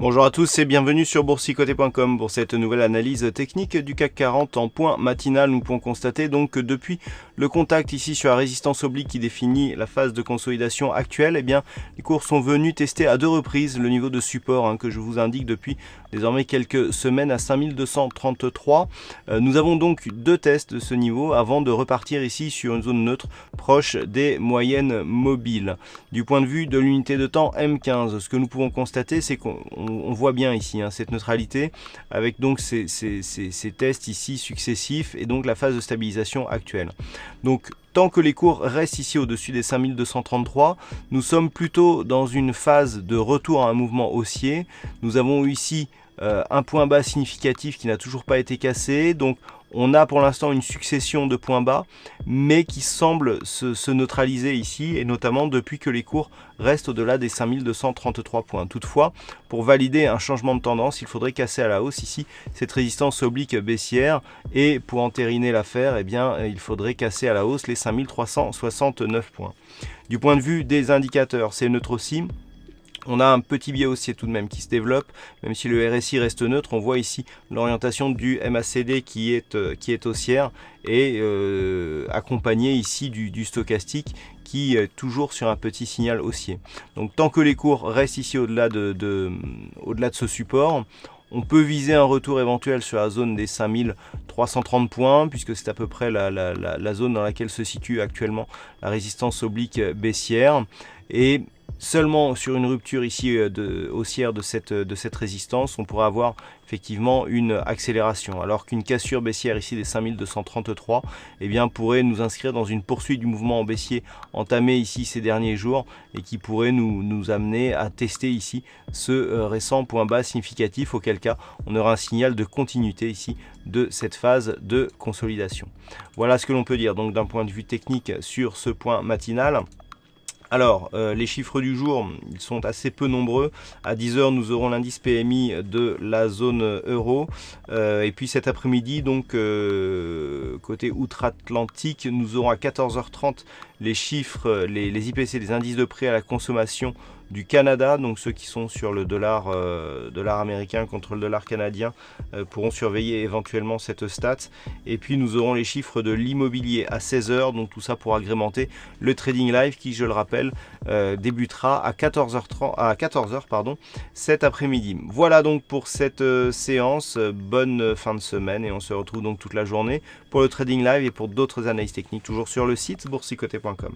Bonjour à tous et bienvenue sur boursicoté.com pour cette nouvelle analyse technique du CAC 40 en point matinal. Nous pouvons constater donc que depuis le contact ici sur la résistance oblique qui définit la phase de consolidation actuelle, eh bien, les cours sont venus tester à deux reprises le niveau de support que je vous indique depuis désormais quelques semaines à 5233. Nous avons donc deux tests de ce niveau avant de repartir ici sur une zone neutre proche des moyennes mobiles. Du point de vue de l'unité de temps M15, ce que nous pouvons constater, c'est qu'on voit bien ici cette neutralité avec donc ces tests ici successifs et donc la phase de stabilisation actuelle. Donc tant que les cours restent ici au-dessus des 5233, nous sommes plutôt dans une phase de retour à un mouvement haussier. Nous avons eu ici un point bas significatif qui n'a toujours pas été cassé, donc on a pour l'instant une succession de points bas, mais qui semble se neutraliser ici, et notamment depuis que les cours restent au-delà des 5233 points. Toutefois, pour valider un changement de tendance, il faudrait casser à la hausse ici cette résistance oblique baissière, et pour entériner l'affaire, eh bien, il faudrait casser à la hausse les 5369 points. Du point de vue des indicateurs, c'est neutre aussi. On a un petit biais haussier tout de même qui se développe, même si le RSI reste neutre. On voit ici l'orientation du MACD qui est haussière et accompagné ici du stochastique qui est toujours sur un petit signal haussier. Donc tant que les cours restent ici au-delà de ce support, on peut viser un retour éventuel sur la zone des 5330 points, puisque c'est à peu près la zone dans laquelle se situe actuellement la résistance oblique baissière. Et seulement sur une rupture ici haussière de cette résistance, on pourra avoir effectivement une accélération. Alors qu'une cassure baissière ici des 5233 eh bien, pourrait nous inscrire dans une poursuite du mouvement en baissier entamé ici ces derniers jours et qui pourrait nous amener à tester ici ce récent point bas significatif, auquel cas on aura un signal de continuité ici de cette phase de consolidation. Voilà ce que l'on peut dire donc d'un point de vue technique sur ce point matinal. Alors, les chiffres du jour, ils sont assez peu nombreux. À 10 h, nous aurons l'indice PMI de la zone euro. Et puis cet après-midi, donc côté outre-Atlantique, nous aurons à 14h30 les chiffres, les IPC, les indices de prix à la consommation du Canada, donc ceux qui sont sur le dollar américain contre le dollar canadien pourront surveiller éventuellement cette stat. Et puis nous aurons les chiffres de l'immobilier à 16 h, donc tout ça pour agrémenter le trading live qui, je le rappelle, débutera à 14h cet après-midi. Voilà donc pour cette séance, bonne fin de semaine et on se retrouve donc toute la journée pour le trading live et pour d'autres analyses techniques toujours sur le site boursicoté.com.